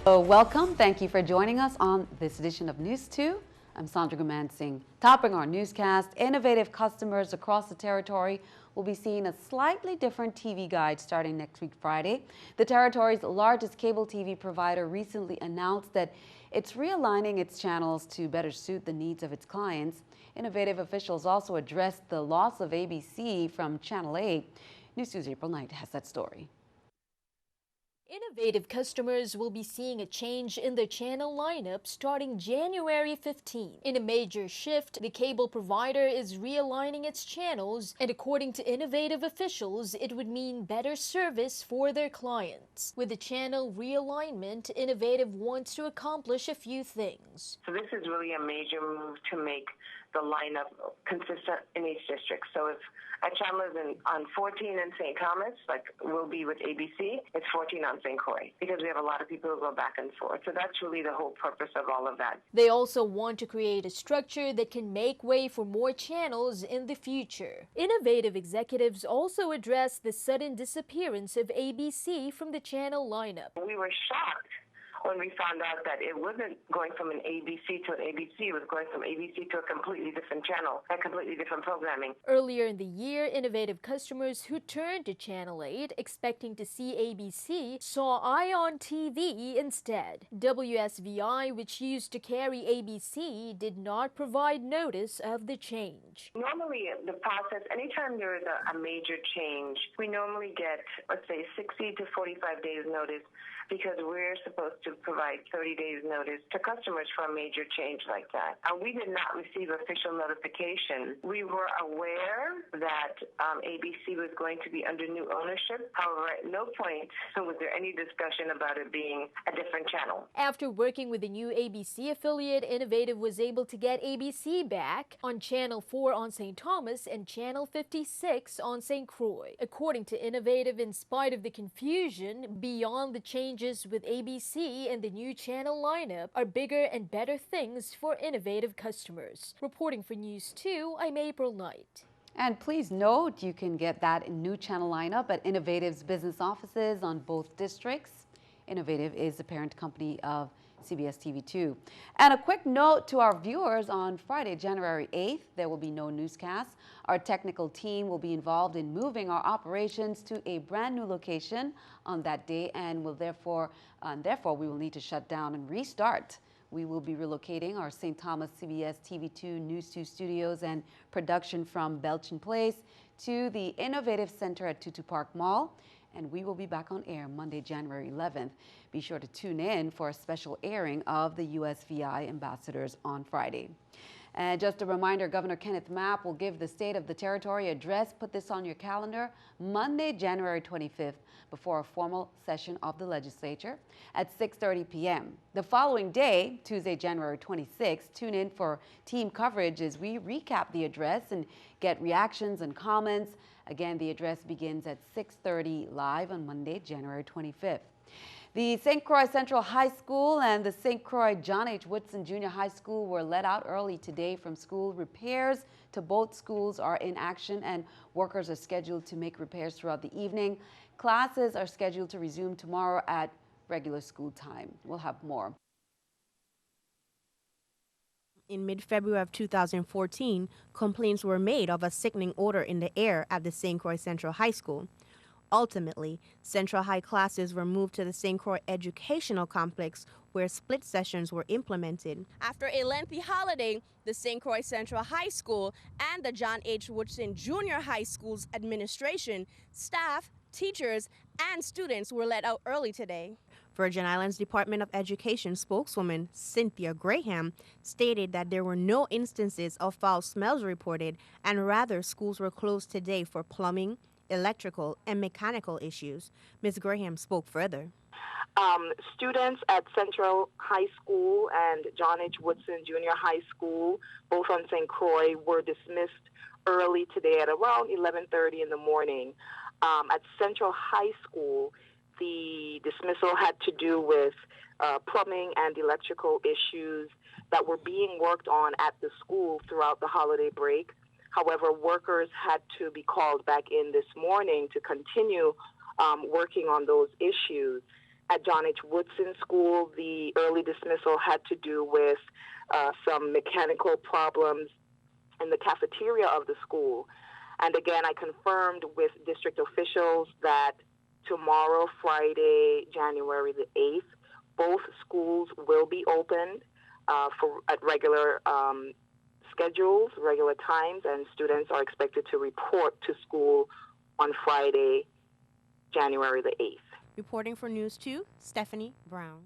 Welcome. Thank you for joining us on this edition of News 2. I'm Sandra Gumansing. Topping our newscast, innovative customers across the territory will be seeing a slightly different TV guide starting next week Friday. The territory's largest cable TV provider recently announced that it's realigning its channels to better suit the needs of its clients. Innovative officials also addressed the loss of ABC from Channel 8. News 2's April Knight has that story. Innovative customers will be seeing a change in their channel lineup starting January 15. In a major shift, the cable provider is realigning its channels, and according to Innovative officials, it would mean better service for their clients. With the channel realignment, Innovative wants to accomplish a few things. So this is really a major move to make the lineup consistent in each district. So if a channel is on 14 in St. Thomas, like we'll be with ABC, it's 14 on St. Croix, because we have a lot of people who go back and forth. So that's really the whole purpose of all of that. They also want to create a structure that can make way for more channels in the future. Innovative executives also addressed the sudden disappearance of ABC from the channel lineup. We were shocked when we found out that it wasn't going from an ABC to an ABC, it was going from ABC to a completely different channel and completely different programming. Earlier in the year, Innovative customers who turned to Channel 8 expecting to see ABC saw ION TV instead. WSVI, which used to carry ABC, did not provide notice of the change. Normally, the process, anytime there is a major change, we normally get, let's say, 60 to 45 days notice, because we're supposed to provide 30 days notice to customers for a major change like that. And we did not receive official notification. We were aware that ABC was going to be under new ownership. However, at no point was there any discussion about it being a different channel. After working with the new ABC affiliate, Innovative was able to get ABC back on Channel 4 on St. Thomas and Channel 56 on St. Croix. According to Innovative, in spite of the confusion, beyond the changes with ABC and the new channel lineup are bigger and better things for Innovative customers. Reporting for News 2, I'm April Knight. And please note, you can get that new channel lineup at Innovative's business offices on both districts. Innovative is the parent company of CBS TV2. And a quick note to our viewers, on Friday, January 8th, there will be no newscast. Our technical team will be involved in moving our operations to a brand new location on that day, and will therefore we will need to shut down and restart. We will be relocating our St. Thomas CBS TV2 News 2 studios and production from Belchin Place to the Innovative Center at Tutu Park Mall. And we will be back on air Monday, January 11th. Be sure to tune in for a special airing of the USVI ambassadors on Friday. And just a reminder, Governor Kenneth Mapp will give the State of the Territory address. Put this on your calendar, Monday, January 25th, before a formal session of the legislature at 6:30 p.m. The following day, Tuesday, January 26th, tune in for team coverage as we recap the address and get reactions and comments. Again, the address begins at 6:30 live on Monday, January 25th. The St. Croix Central High School and the St. Croix John H. Woodson Junior High School were let out early today from school. Repairs to both schools are in action, and workers are scheduled to make repairs throughout the evening. Classes are scheduled to resume tomorrow at regular school time. We'll have more. In mid-February of 2014, complaints were made of a sickening odor in the air at the St. Croix Central High School. Ultimately, Central High classes were moved to the St. Croix Educational Complex, where split sessions were implemented. After a lengthy holiday, the St. Croix Central High School and the John H. Woodson Junior High School's administration, staff, teachers, and students were let out early today. Virgin Islands Department of Education spokeswoman Cynthia Graham stated that there were no instances of foul smells reported, and rather schools were closed today for plumbing, electrical, and mechanical issues. Ms. Graham spoke further. Students at Central High School and John H. Woodson Junior High School, both on St. Croix, were dismissed early today at around 11:30 in the morning. At Central High School, the dismissal had to do with plumbing and electrical issues that were being worked on at the school throughout the holiday break. However, workers had to be called back in this morning to continue working on those issues. At John H. Woodson School, the early dismissal had to do with some mechanical problems in the cafeteria of the school. And again, I confirmed with district officials that tomorrow, Friday, January the 8th, both schools will be opened at regular schedules, regular times, and students are expected to report to school on Friday, January the 8th. Reporting for News 2, Stephanie Brown.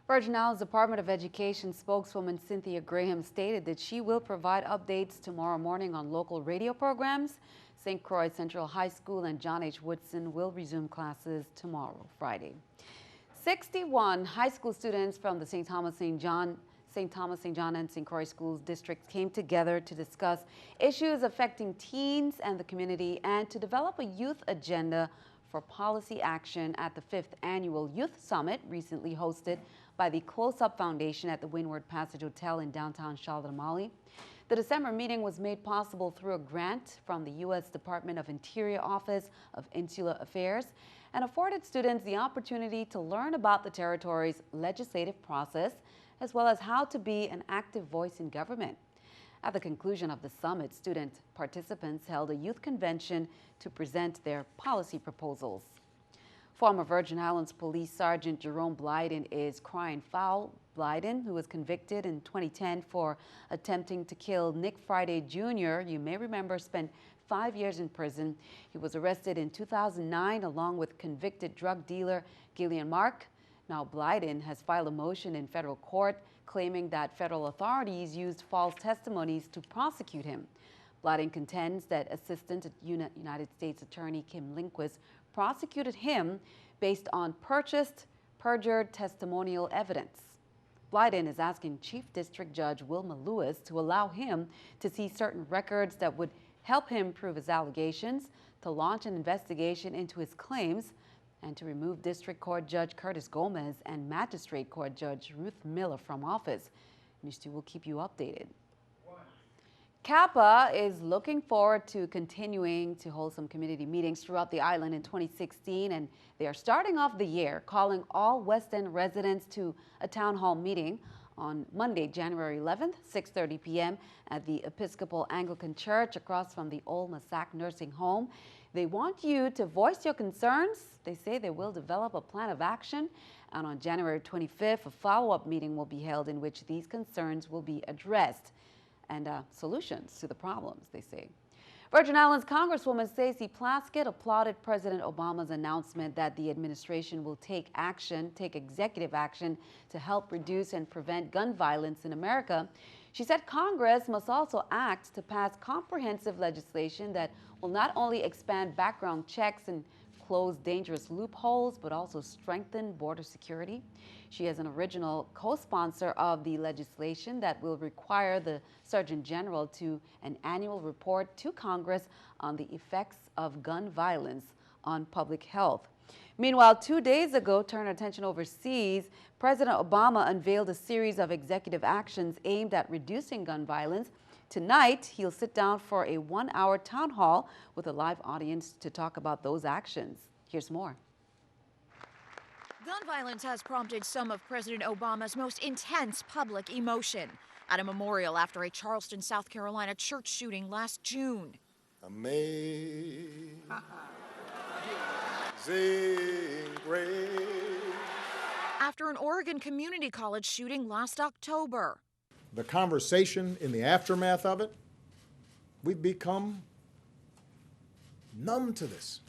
Virgin Islands Department of Education spokeswoman Cynthia Graham stated that she will provide updates tomorrow morning on local radio programs. St. Croix Central High School and John H. Woodson will resume classes tomorrow, Friday. 61 high school students from the St. Thomas, St. John, and St. Croix schools districts came together to discuss issues affecting teens and the community and to develop a youth agenda for policy action at the 5th Annual Youth Summit recently hosted by the Close Up Foundation at the Windward Passage Hotel in downtown Charlotte Amalie. The December meeting was made possible through a grant from the U.S. Department of Interior Office of Insular Affairs and afforded students the opportunity to learn about the territory's legislative process as well as how to be an active voice in government. At the conclusion of the summit, student participants held a youth convention to present their policy proposals. Former Virgin Islands Police Sergeant Jerome Blyden is crying foul. Blyden, who was convicted in 2010 for attempting to kill Nick Friday Jr., you may remember, spent 5 years in prison. He was arrested in 2009 along with convicted drug dealer Gillian Mark. Now Blyden has filed a motion in federal court claiming that federal authorities used false testimonies to prosecute him. Blyden contends that Assistant United States Attorney Kim Lindquist prosecuted him based on perjured testimonial evidence. Blyden is asking Chief District Judge Wilma Lewis to allow him to see certain records that would help him prove his allegations, to launch an investigation into his claims, and to remove District Court Judge Curtis Gomez and Magistrate Court Judge Ruth Miller from office. News 2 will keep you updated. CAPA is looking forward to continuing to hold some community meetings throughout the island in 2016, and they are starting off the year calling all West End residents to a town hall meeting on Monday, January 11th, 6:30 p.m. at the Episcopal Anglican Church across from the old Massac Nursing Home. They want you to voice your concerns. They say they will develop a plan of action, and on January 25th, a follow-up meeting will be held in which these concerns will be addressed and solutions to the problems, they say. Virgin Islands Congresswoman Stacey Plaskett applauded President Obama's announcement that the administration will take executive action to help reduce and prevent gun violence in America. She said Congress must also act to pass comprehensive legislation that will not only expand background checks and close dangerous loopholes, but also strengthen border security. She is an original co-sponsor of the legislation that will require the Surgeon General to an annual report to Congress on the effects of gun violence on public health. Meanwhile, 2 days ago, turn attention overseas, President Obama unveiled a series of executive actions aimed at reducing gun violence. Tonight, he'll sit down for a 1-hour town hall with a live audience to talk about those actions. Here's more. Gun violence has prompted some of President Obama's most intense public emotion at a memorial after a Charleston, South Carolina church shooting last June. Amazing grace. After an Oregon community college shooting last October. The conversation in the aftermath of it, we've become numb to this.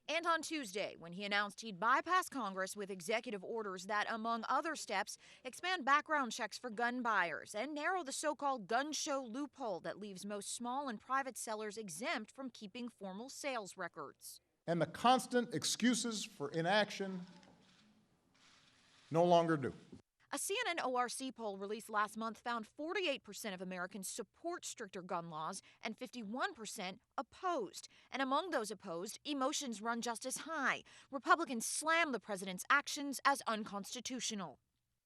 And on Tuesday, when he announced he'd bypass Congress with executive orders that, among other steps, expand background checks for gun buyers and narrow the so-called gun show loophole that leaves most small and private sellers exempt from keeping formal sales records. And the constant excuses for inaction no longer do. A CNN ORC poll released last month found 48% of Americans support stricter gun laws and 51% opposed. And among those opposed, emotions run just as high. Republicans slam the president's actions as unconstitutional.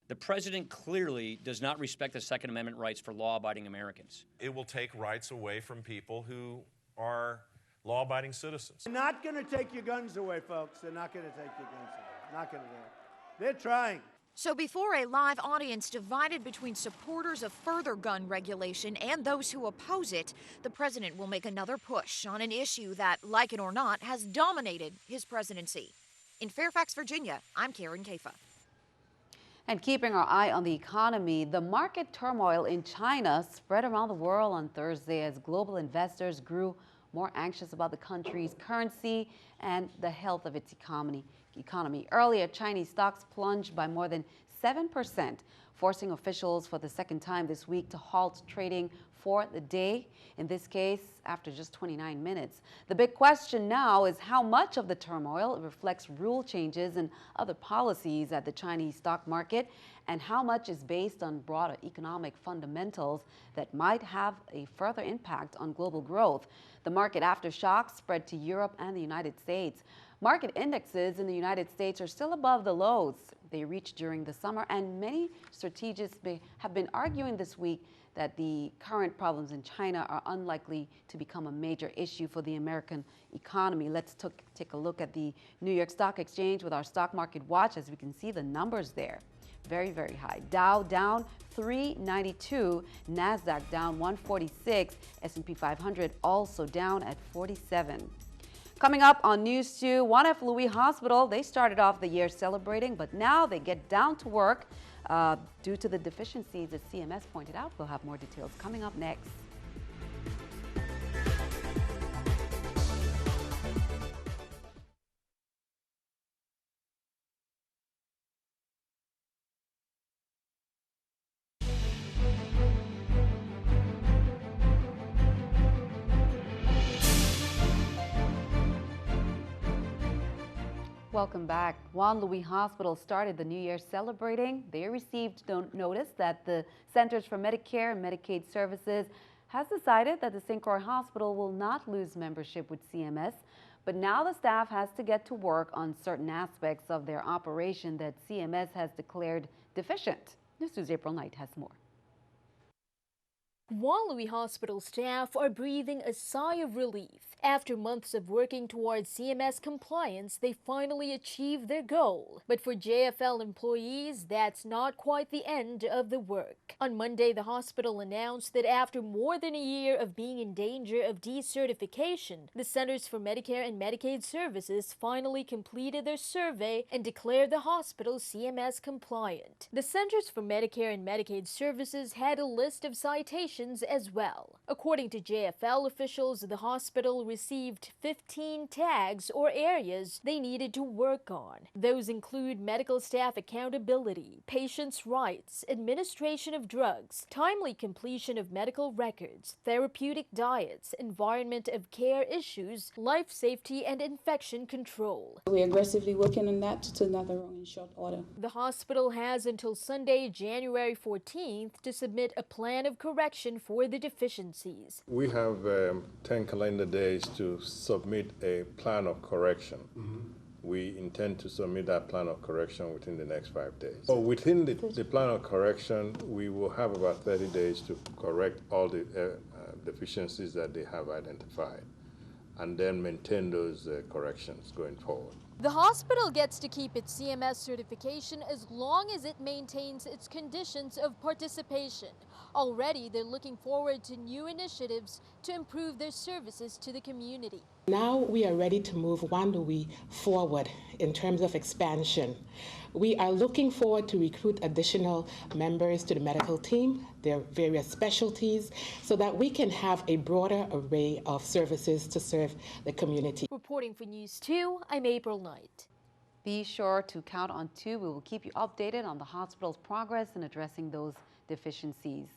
The president clearly does not respect the Second Amendment rights for law-abiding Americans. It will take rights away from people who are law-abiding citizens. They're not going to take your guns away, folks. They're not going to take your guns away. Not going to win. They're trying. So before a live audience divided between supporters of further gun regulation and those who oppose it, the president will make another push on an issue that, like it or not, has dominated his presidency. In Fairfax, Virginia, I'm Karen Kafa. And keeping our eye on the economy, the market turmoil in China spread around the world on Thursday as global investors grew more anxious about the country's currency and the health of its economy. Earlier, Chinese stocks plunged by more than 7%, forcing officials for the second time this week to halt trading for the day, in this case, after just 29 minutes. The big question now is how much of the turmoil reflects rule changes and other policies at the Chinese stock market, and how much is based on broader economic fundamentals that might have a further impact on global growth. The market aftershocks spread to Europe and the United States. Market indexes in the United States are still above the lows they reached during the summer, and many strategists have been arguing this week that the current problems in China are unlikely to become a major issue for the American economy. Let's take a look at the New York Stock Exchange with our stock market watch. As we can see, the numbers there, very, very high. Dow down 392, NASDAQ down 146, S&P 500 also down at 47. Coming up on News 2, 1F Louis Hospital, they started off the year celebrating, but now they get down to work due to the deficiencies that CMS pointed out. We'll have more details coming up next. Welcome back. Juan Louis Hospital started the new year celebrating. They received notice that the Centers for Medicare and Medicaid Services has decided that the St. Croix Hospital will not lose membership with CMS, but now the staff has to get to work on certain aspects of their operation that CMS has declared deficient. NEWS2's April Knight has more. Juan Louis Hospital staff are breathing a sigh of relief. After months of working towards CMS compliance, they finally achieved their goal. But for JFL employees, that's not quite the end of the work. On Monday, the hospital announced that after more than a year of being in danger of decertification, the Centers for Medicare and Medicaid Services finally completed their survey and declared the hospital CMS compliant. The Centers for Medicare and Medicaid Services had a list of citations as well. According to JFL officials, the hospital received 15 tags or areas they needed to work on. Those include medical staff accountability, patients' rights, administration of drugs, timely completion of medical records, therapeutic diets, environment of care issues, life safety, and infection control. We're aggressively working on that to another in short order. The hospital has until Sunday, January 14th to submit a plan of correction for the deficiencies. We have 10 calendar days to submit a plan of correction. We intend to submit that plan of correction within the next 5 days. So within the plan of correction, we will have about 30 days to correct all the deficiencies that they have identified, and then maintain those corrections going forward. The hospital gets to keep its CMS certification as long as it maintains its conditions of participation. Already, they're looking forward to new initiatives to improve their services to the community. Now we are ready to move Juan Louis forward in terms of expansion. We are looking forward to recruit additional members to the medical team, their various specialties, so that we can have a broader array of services to serve the community. Reporting for News 2, I'm April Knight. Be sure to count on 2. We will keep you updated on the hospital's progress in addressing those deficiencies.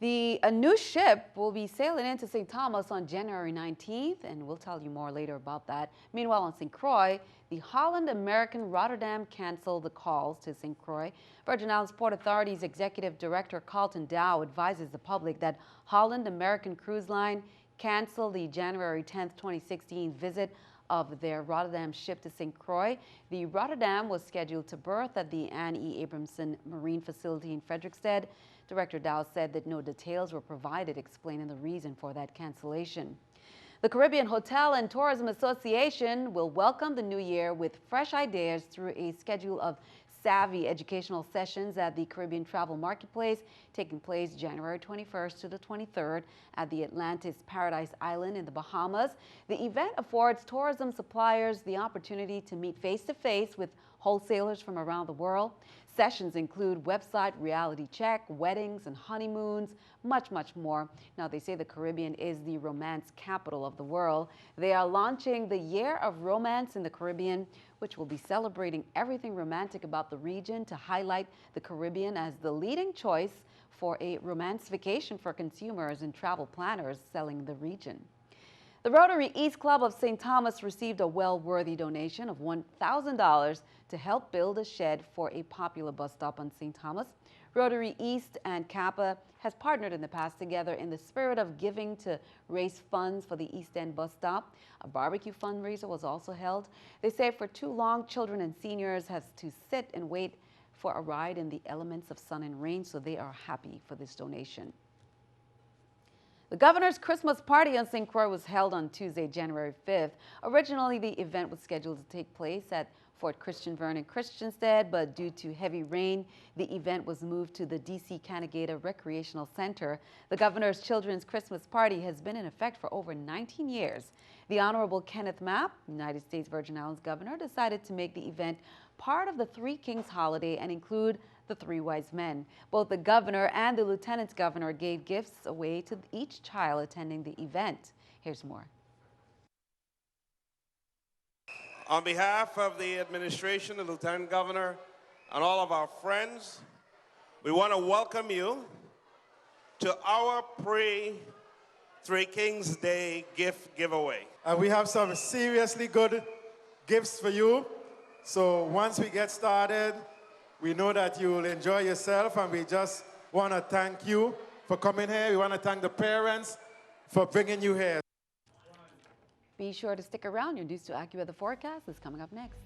A new ship will be sailing into St. Thomas on January 19th, and we'll tell you more later about that. Meanwhile, on St. Croix, the Holland American Rotterdam canceled the calls to St. Croix. Virgin Islands Port Authority's Executive Director Carlton Dow advises the public that Holland American Cruise Line canceled the January 10th, 2016 visit of their Rotterdam ship to St. Croix. The Rotterdam was scheduled to berth at the Anne E. Abramson Marine Facility in Frederiksted. Director Dow said that no details were provided explaining the reason for that cancellation. The Caribbean Hotel and Tourism Association will welcome the new year with fresh ideas through a schedule of savvy educational sessions at the Caribbean Travel Marketplace, taking place January 21st to the 23rd at the Atlantis Paradise Island in the Bahamas. The event affords tourism suppliers the opportunity to meet face-to-face with wholesalers from around the world. Sessions include website reality check, weddings and honeymoons, much more. Now, they say the Caribbean is the romance capital of the world. They are launching the Year of Romance in the Caribbean, which will be celebrating everything romantic about the region to highlight the Caribbean as the leading choice for a romance vacation for consumers and travel planners selling the region. The Rotary East Club of St. Thomas received a well-worthy donation of $1,000 to help build a shed for a popular bus stop on St. Thomas. Rotary East and Kappa has partnered in the past together in the spirit of giving to raise funds for the East End bus stop. A barbecue fundraiser was also held. They say for too long, children and seniors have to sit and wait for a ride in the elements of sun and rain, so they are happy for this donation. The governor's Christmas party on St. Croix was held on Tuesday, January 5th. Originally, the event was scheduled to take place at Fort Christian Vernon Christiansted, but due to heavy rain, the event was moved to the D.C. Canagata Recreational Center. The governor's children's Christmas party has been in effect for over 19 years. The Honorable Kenneth Mapp, United States Virgin Islands governor, decided to make the event part of the Three Kings holiday and include the Three Wise Men. Both the governor and the lieutenant governor gave gifts away to each child attending the event. Here's more. On behalf of the administration, the lieutenant governor, and all of our friends, we want to welcome you to our pre-Three Kings Day gift giveaway. And we have some seriously good gifts for you. So once we get started, we know that you will enjoy yourself, and we just want to thank you for coming here. We want to thank the parents for bringing you here. Be sure to stick around. Your News 2 AccuWeather forecast is coming up next.